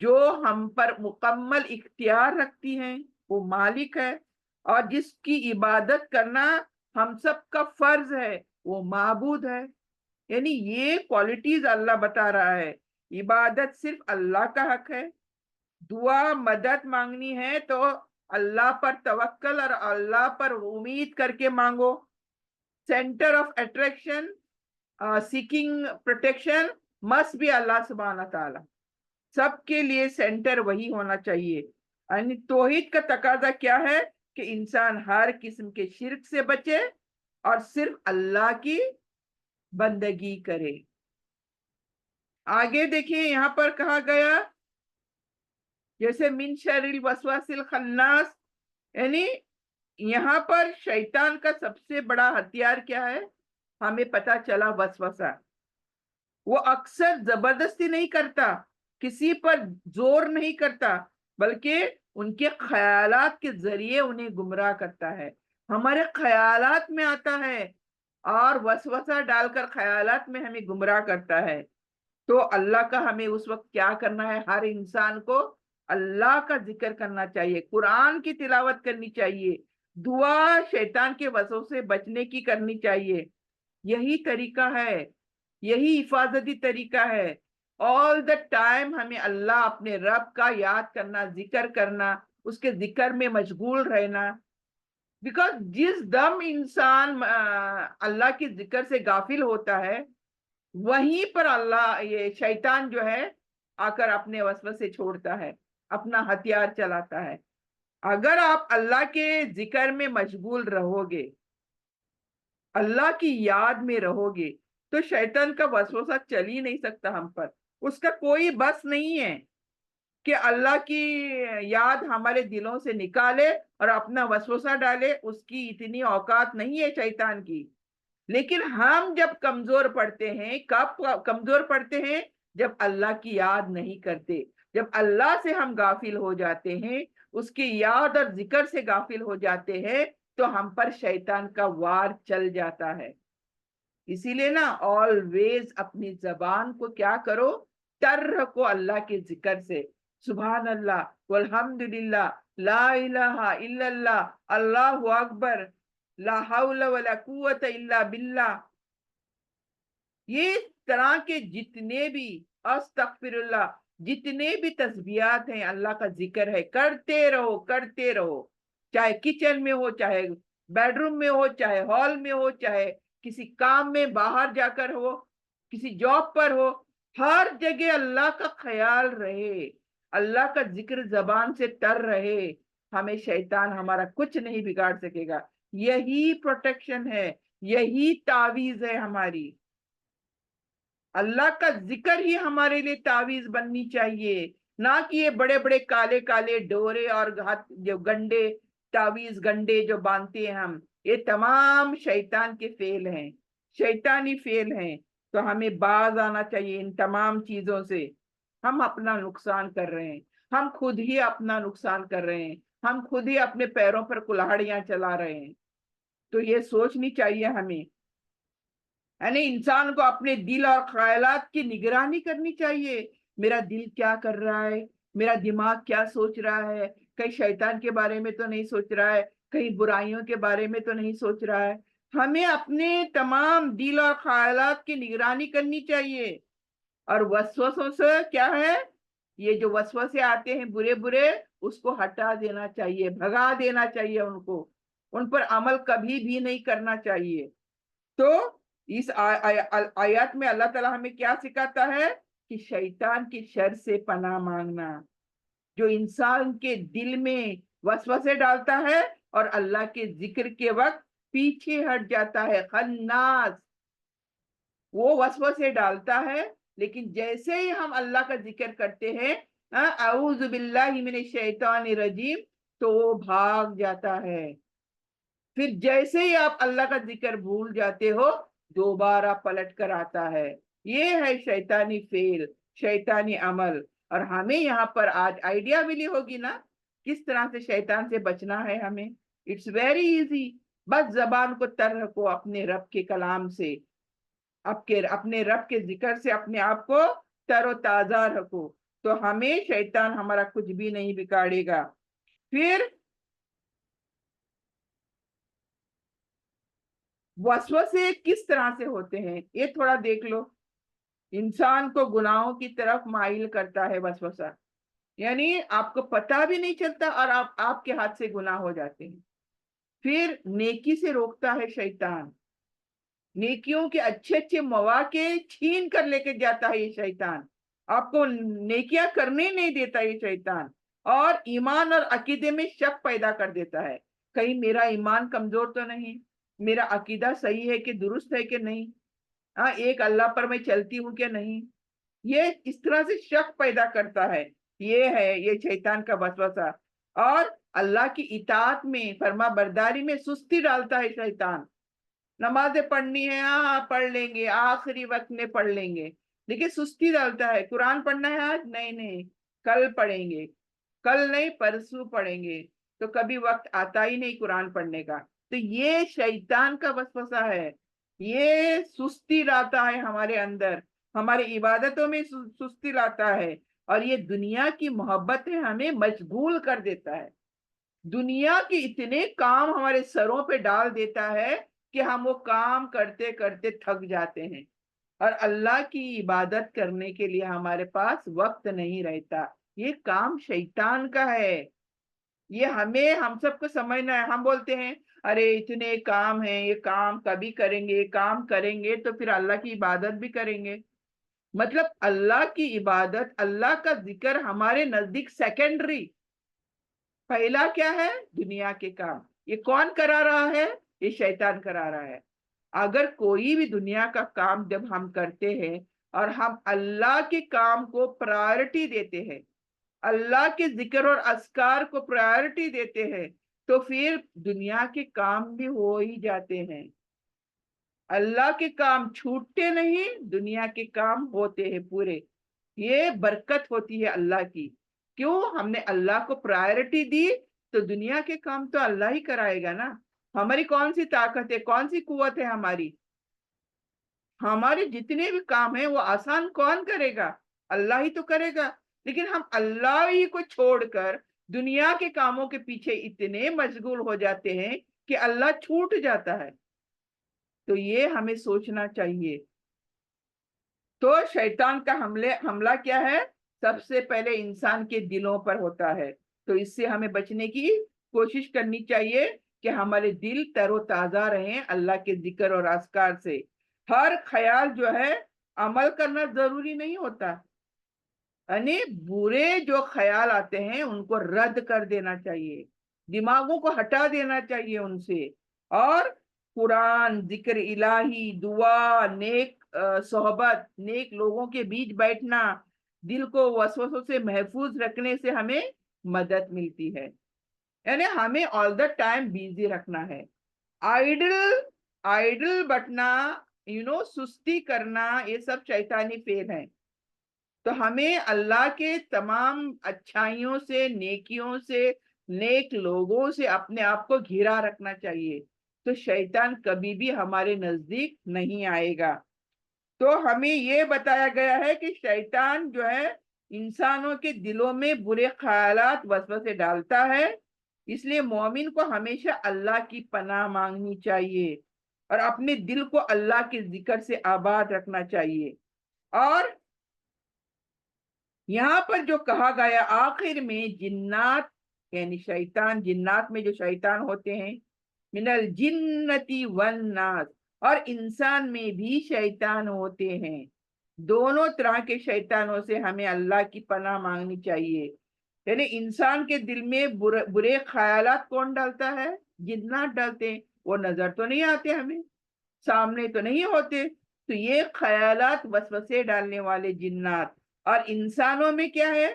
جو ہم پر مکمل اختیار رکھتی ہیں، وہ مالک ہے، اور جس کی عبادت کرنا ہم سب کا فرض ہے، وہ معبود ہے۔ یعنی یہ کوالٹیز اللہ بتا رہا ہے۔ عبادت صرف اللہ کا حق ہے، دعا مدد مانگنی ہے تو اللہ پر توکل اور اللہ پر امید کر کے مانگو۔ Centre of attraction, seeking protection must be Allah سبحانہ تعالیٰ۔ سب کے لیے سینٹر وہی ہونا چاہیے۔ یعنی توحید کا تقاضا کیا ہے کہ انسان ہر قسم کے شرک سے بچے اور صرف اللہ کی بندگی کرے۔ آگے دیکھیں یہاں پر کہا گیا جیسے من شر الوسواس الخناس، یعنی یہاں پر شیطان کا سب سے بڑا ہتھیار کیا ہے؟ ہمیں پتا چلا وسوسہ۔ وہ اکثر زبردستی نہیں کرتا، کسی پر زور نہیں کرتا، بلکہ ان کے خیالات کے ذریعے انہیں گمراہ کرتا ہے۔ ہمارے خیالات میں آتا ہے اور وسوسہ ڈال کر خیالات میں ہمیں گمراہ کرتا ہے۔ تو اللہ کا ہمیں اس وقت کیا کرنا ہے؟ ہر انسان کو اللہ کا ذکر کرنا چاہیے، قرآن کی تلاوت کرنی چاہیے، دعا شیطان کے وسوسے سے بچنے کی کرنی چاہیے۔ یہی طریقہ ہے، یہی حفاظتی طریقہ ہے۔ آل دا ٹائم ہمیں اللہ اپنے رب کا یاد کرنا، ذکر کرنا، اس کے ذکر میں مشغول رہنا۔ بیکاز جس دم انسان اللہ کے ذکر سے غافل ہوتا ہے، وہیں پر اللہ یہ شیطان جو ہے آ کر اپنے وسوسے چھوڑتا ہے، اپنا ہتھیار چلاتا ہے۔ اگر آپ اللہ کے ذکر میں مشغول رہو گے، اللہ کی یاد میں رہو گے، تو شیطان کا وسوسہ چل ہی نہیں سکتا ہم پر۔ اس کا کوئی بس نہیں ہے کہ اللہ کی یاد ہمارے دلوں سے نکالے اور اپنا وسوسہ ڈالے، اس کی اتنی اوقات نہیں ہے شیطان کی۔ لیکن ہم جب کمزور پڑتے ہیں، کب کمزور پڑتے ہیں؟ جب اللہ کی یاد نہیں کرتے، جب اللہ سے ہم غافل ہو جاتے ہیں، اس کی یاد اور ذکر سے غافل ہو جاتے ہیں، تو ہم پر شیطان کا وار چل جاتا ہے۔ اسی لیے نا آلویز اپنی زبان کو کیا کرو؟ تر رکھو اللہ کے ذکر سے۔ سبحان اللہ والحمدللہ، لا الہ الا اللہ، اللہ اکبر، لا حول ولا قوت الا باللہ۔ یہ طرح کے جتنے بھی استغفر اللہ، جتنے بھی تسبیحات ہیں، اللہ کا ذکر ہے، کرتے رہو کرتے رہو، چاہے کچن میں ہو، چاہے بیڈ روم میں ہو، چاہے ہال میں ہو، چاہے کسی کام میں باہر جا کر ہو، کسی جاب پر ہو، ہر جگہ اللہ کا خیال رہے، اللہ کا ذکر زبان سے تر رہے۔ ہمیں شیطان ہمارا کچھ نہیں بگاڑ سکے گا۔ یہی پروٹیکشن ہے، یہی تعویذ ہے ہماری۔ اللہ کا ذکر ہی ہمارے لیے تعویذ بننی چاہیے، نہ کہ یہ بڑے بڑے کالے کالے ڈورے اور جو گنڈے تعویذ گنڈے جو باندھتے ہیں ہم، یہ تمام شیطان کے فعل ہیں، شیطانی فعل ہیں۔ تو ہمیں باز آنا چاہیے ان تمام چیزوں سے۔ ہم اپنا نقصان کر رہے ہیں، ہم خود ہی اپنا نقصان کر رہے ہیں، ہم خود ہی اپنے پیروں پر کلاڑیاں چلا رہے ہیں۔ تو یہ سوچنی چاہیے ہمیں، یعنی انسان کو اپنے دل اور خیالات کی نگرانی کرنی چاہیے۔ میرا دل کیا کر رہا ہے، میرا دماغ کیا سوچ رہا ہے، کہیں شیطان کے بارے میں تو نہیں سوچ رہا ہے، کہیں برائیوں کے بارے میں تو نہیں سوچ رہا ہے۔ ہمیں اپنے تمام دل اور خیالات کی نگرانی کرنی چاہیے۔ اور وسوسوں سے کیا ہے؟ یہ جو وسوسے آتے ہیں برے برے، اس کو ہٹا دینا چاہیے، بھگا دینا چاہیے ان کو، ان پر عمل کبھی بھی نہیں کرنا چاہیے۔ تو اس آیات میں اللہ تعالیٰ ہمیں کیا سکھاتا ہے؟ کہ شیطان کی شر سے پناہ مانگنا، جو انسان کے دل میں وسوسے ڈالتا ہے اور اللہ کے ذکر کے وقت پیچھے ہٹ جاتا ہے۔ خناس، وہ وسوسے ڈالتا ہے، لیکن جیسے ہی ہم اللہ کا ذکر کرتے ہیں، اعوذ باللہ من الشیطان الرجیم، تو وہ بھاگ جاتا ہے۔ پھر جیسے ہی آپ اللہ کا ذکر بھول جاتے ہو، دوبارہ پلٹ کر آتا ہے۔ یہ ہے شیطانی فعل، شیطانی عمل۔ اور ہمیں یہاں پر آج آئیڈیا ملی ہوگی نا کس طرح سے شیطان سے بچنا ہے ہمیں۔ اٹس ویری ایزی، بس زبان کو تر رکھو اپنے رب کے کلام سے، اپنے رب کے ذکر سے اپنے آپ کو تر و تازہ رکھو۔ تو ہمیں شیطان ہمارا کچھ بھی نہیں بگاڑے گا۔ پھر وسوسے کس طرح سے ہوتے ہیں یہ تھوڑا دیکھ لو۔ انسان کو گناہوں کی طرف مائل کرتا ہے وسوسہ، یعنی آپ کو پتہ بھی نہیں چلتا اور آپ کے ہاتھ سے گناہ ہو جاتے ہیں۔ پھر نیکی سے روکتا ہے شیطان، نیکیوں کے اچھے اچھے مواقع چھین کر لے کے جاتا ہے یہ شیطان، آپ کو نیکیاں کرنے نہیں دیتا یہ شیطان، اور ایمان اور عقیدے میں شک پیدا کر دیتا ہے، کہیں میرا ایمان کمزور تو نہیں، میرا عقیدہ صحیح ہے کہ درست ہے کہ نہیں، ہاں ایک اللہ پر میں چلتی ہوں کہ نہیں، یہ اس طرح سے شک پیدا کرتا ہے۔ یہ ہے یہ شیطان کا وسوسہ۔ اور اللہ کی اطاعت میں، فرما برداری میں سستی ڈالتا ہے شیطان۔ نمازیں پڑھنی ہے، ہاں پڑھ لیں گے، آخری وقت میں پڑھ لیں گے، لیکن سستی ڈالتا ہے۔ قرآن پڑھنا ہے آج، نہیں نہیں کل پڑھیں گے، کل نہیں پرسوں پڑھیں گے، تو کبھی وقت آتا ہی نہیں قرآن پڑھنے کا۔ تو یہ شیطان کا وسوسہ ہے، یہ سستی لاتا ہے ہمارے اندر، ہماری عبادتوں میں سستی لاتا ہے، اور یہ دنیا کی محبت ہمیں مشغول کر دیتا ہے، دنیا کے اتنے کام ہمارے سروں پہ ڈال دیتا ہے کہ ہم وہ کام کرتے کرتے تھک جاتے ہیں، اور اللہ کی عبادت کرنے کے لیے ہمارے پاس وقت نہیں رہتا۔ یہ کام شیطان کا ہے، یہ ہم سب کو سمجھنا ہے۔ ہم بولتے ہیں ارے اتنے کام ہیں، یہ کام کبھی کریں گے، یہ کام کریں گے تو پھر اللہ کی عبادت بھی کریں گے۔ مطلب اللہ کی عبادت، اللہ کا ذکر ہمارے نزدیک سیکنڈری، پہلا کیا ہے؟ دنیا کے کام۔ یہ کون کرا رہا ہے؟ یہ شیطان کرا رہا ہے۔ اگر کوئی بھی دنیا کا کام جب ہم کرتے ہیں اور ہم اللہ کے کام کو پرائرٹی دیتے ہیں، اللہ کے ذکر اور اذکار کو پرائرٹی دیتے ہیں، تو پھر دنیا کے کام بھی ہو ہی جاتے ہیں، اللہ کے کام چھوٹتے نہیں، دنیا کے کام ہوتے ہیں پورے۔ یہ برکت ہوتی ہے اللہ کی، کیوں؟ ہم نے اللہ کو پرائرٹی دی، تو دنیا کے کام تو اللہ ہی کرائے گا نا۔ ہماری کون سی طاقت ہے، کون سی قوت ہے ہماری؟ ہمارے جتنے بھی کام ہیں وہ آسان کون کرے گا؟ اللہ ہی تو کرے گا۔ لیکن ہم اللہ ہی کو چھوڑ کر دنیا کے کاموں کے پیچھے اتنے مشغول ہو جاتے ہیں کہ اللہ چھوٹ جاتا ہے۔ تو یہ ہمیں سوچنا چاہیے۔ تو شیطان کا حملہ کیا ہے؟ سب سے پہلے انسان کے دلوں پر ہوتا ہے، تو اس سے ہمیں بچنے کی کوشش کرنی چاہیے کہ ہمارے دل تر و تازہ رہیں اللہ کے ذکر اور اذکار سے۔ ہر خیال جو ہے عمل کرنا ضروری نہیں ہوتا، یعنی برے جو خیال آتے ہیں ان کو رد کر دینا چاہیے، دماغوں کو ہٹا دینا چاہیے ان سے، اور قرآن، ذکر الہی، دعا، نیک صحبت، نیک لوگوں کے بیچ بیٹھنا دل کو وسوسوں سے محفوظ رکھنے سے ہمیں مدد ملتی ہے۔ یعنی ہمیں آل دا ٹائم بیزی رکھنا ہے، آئیڈل آئیڈل بٹنا، سستی کرنا، یہ سب شیطانی فعل ہیں۔ تو ہمیں اللہ کے تمام اچھائیوں سے، نیکیوں سے، نیک لوگوں سے اپنے آپ کو گھیرا رکھنا چاہیے، تو شیطان کبھی بھی ہمارے نزدیک نہیں آئے گا۔ تو ہمیں یہ بتایا گیا ہے کہ شیطان جو ہے انسانوں کے دلوں میں برے خیالات وسوسے ڈالتا ہے، اس لیے مومن کو ہمیشہ اللہ کی پناہ مانگنی چاہیے اور اپنے دل کو اللہ کے ذکر سے آباد رکھنا چاہیے۔ اور یہاں پر جو کہا گیا آخر میں، جنات یعنی شیطان، جنات میں جو شیطان ہوتے ہیں، من الجنتی والناس، اور انسان میں بھی شیطان ہوتے ہیں، دونوں طرح کے شیطانوں سے ہمیں اللہ کی پناہ مانگنی چاہیے۔ یعنی انسان کے دل میں برے خیالات کون ڈالتا ہے؟ جنات ڈالتے ہیں، وہ نظر تو نہیں آتے ہمیں، سامنے تو نہیں ہوتے، تو یہ خیالات وسوسے ڈالنے والے جنات۔ اور انسانوں میں کیا ہے؟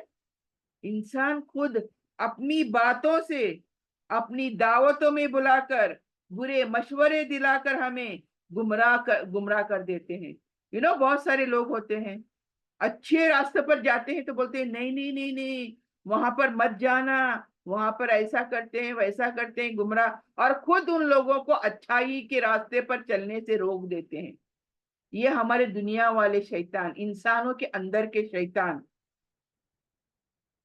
انسان خود اپنی باتوں سے، اپنی دعوتوں میں بلا کر، برے مشورے دلا کر ہمیں گمراہ کر دیتے ہیں۔ بہت سارے لوگ ہوتے ہیں اچھے راستے پر جاتے ہیں تو بولتے ہیں نہیں نہیں نہیں نہیں، وہاں پر مت جانا، وہاں پر ایسا کرتے ہیں ویسا کرتے ہیں، گمراہ، اور خود ان لوگوں کو اچھائی کے راستے پر چلنے سے روک دیتے ہیں۔ یہ ہمارے دنیا والے شیطان، انسانوں کے اندر کے شیطان۔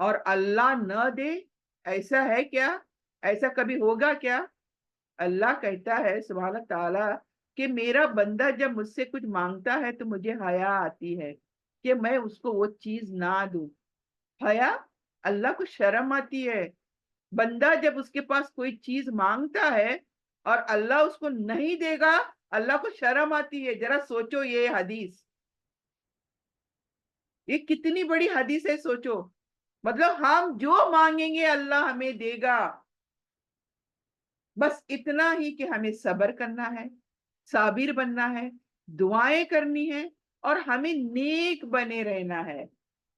اور اللہ نہ دے، ایسا ہے کیا؟ ایسا کبھی ہوگا کیا؟ اللہ کہتا ہے سبحانہ تعالیٰ کہ میرا بندہ جب مجھ سے کچھ مانگتا ہے تو مجھے حیا آتی ہے کہ میں اس کو وہ چیز نہ دوں۔ حیا، اللہ کو شرم آتی ہے۔ بندہ جب اس کے پاس کوئی چیز مانگتا ہے اور اللہ اس کو نہیں دے گا، اللہ کو شرم آتی ہے۔ ذرا سوچو یہ حدیث، یہ کتنی بڑی حدیث ہے، سوچو۔ مطلب ہم جو مانگیں گے اللہ ہمیں دے گا، بس اتنا ہی کہ ہمیں صبر کرنا ہے، صابر بننا ہے، دعائیں کرنی ہے، اور ہمیں نیک بنے رہنا ہے،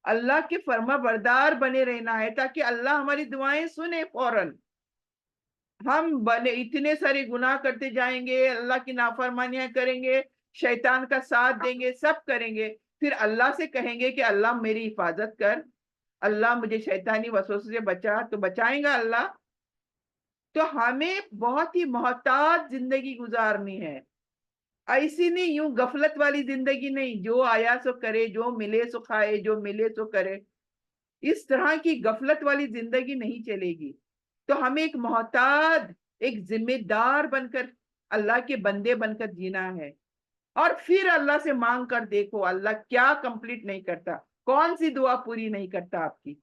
اللہ کے فرما بردار بنے رہنا ہے، تاکہ اللہ ہماری دعائیں سنے فوراً۔ ہم بنے اتنے سارے گناہ کرتے جائیں گے، اللہ کی نافرمانیاں کریں گے، شیطان کا ساتھ دیں گے، سب کریں گے، پھر اللہ سے کہیں گے کہ اللہ میری حفاظت کر، اللہ مجھے شیطانی وسوسے سے بچا، تو بچائیں گا اللہ؟ تو ہمیں بہت ہی محتاط زندگی گزارنی ہے، ایسی نہیں یوں غفلت والی زندگی نہیں، جو آیا سو کرے، جو ملے سو کھائے، جو ملے سو کرے، اس طرح کی غفلت والی زندگی نہیں چلے گی۔ تو ہمیں ایک محتاط، ایک ذمہ دار بن کر، اللہ کے بندے بن کر جینا ہے، اور پھر اللہ سے مانگ کر دیکھو اللہ کیا کمپلیٹ نہیں کرتا، کون سی دعا پوری نہیں کرتا آپ کی۔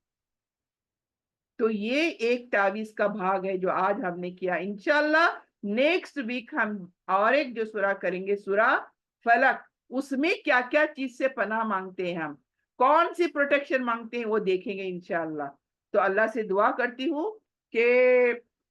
تو یہ ایک تعویذ کا بھاگ ہے جو آج ہم نے کیا۔ انشاءاللہ نیکسٹ ویک ہم اور ایک جو سورہ کریں گے، سورہ فلق، اس میں کیا کیا چیز سے پناہ مانگتے ہیں ہم، کون سی پروٹیکشن مانگتے ہیں، وہ دیکھیں گے انشاءاللہ۔ تو اللہ سے دعا کرتی ہوں کہ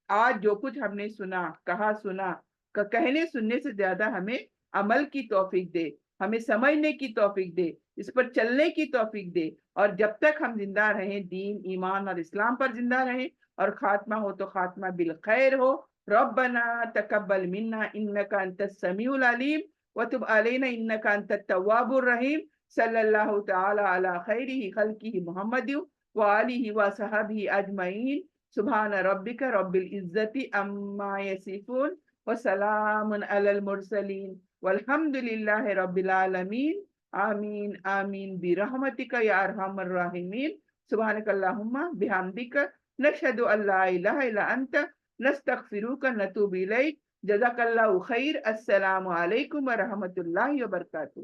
آج جو کچھ ہم نے سنا، کہا سنا، کہنے سننے سے زیادہ ہمیں عمل کی توفیق دے، ہمیں سمجھنے کی توفیق دے، اس پر چلنے کی توفیق دے، اور جب تک ہم زندہ رہیں، دین ایمان اور اسلام پر زندہ رہیں، اور خاتمہ ہو تو خاتمہ بالخیر ہو۔ ربنا تقبل منا انک انت السمیع العلیم وتب علینا انک انت التواب الرحیم۔ صلی اللہ تعالی علی خیرہ خلقہ محمد وآلہ وصحبہ اجمعین۔ سبحان ربک رب العزت عما یصفون وسلام علی المرسلین والحمد للہ رب العالمین۔ آمین آمین برحمتک یا ارحم الراحمین۔ سبحانک اللہم بحمدک، نشہد ان لا الہ الا انت، نستغفرک نتوب الیک۔ جزاک اللہ خیر۔ السلام علیکم ورحمۃ اللہ وبرکاتہ۔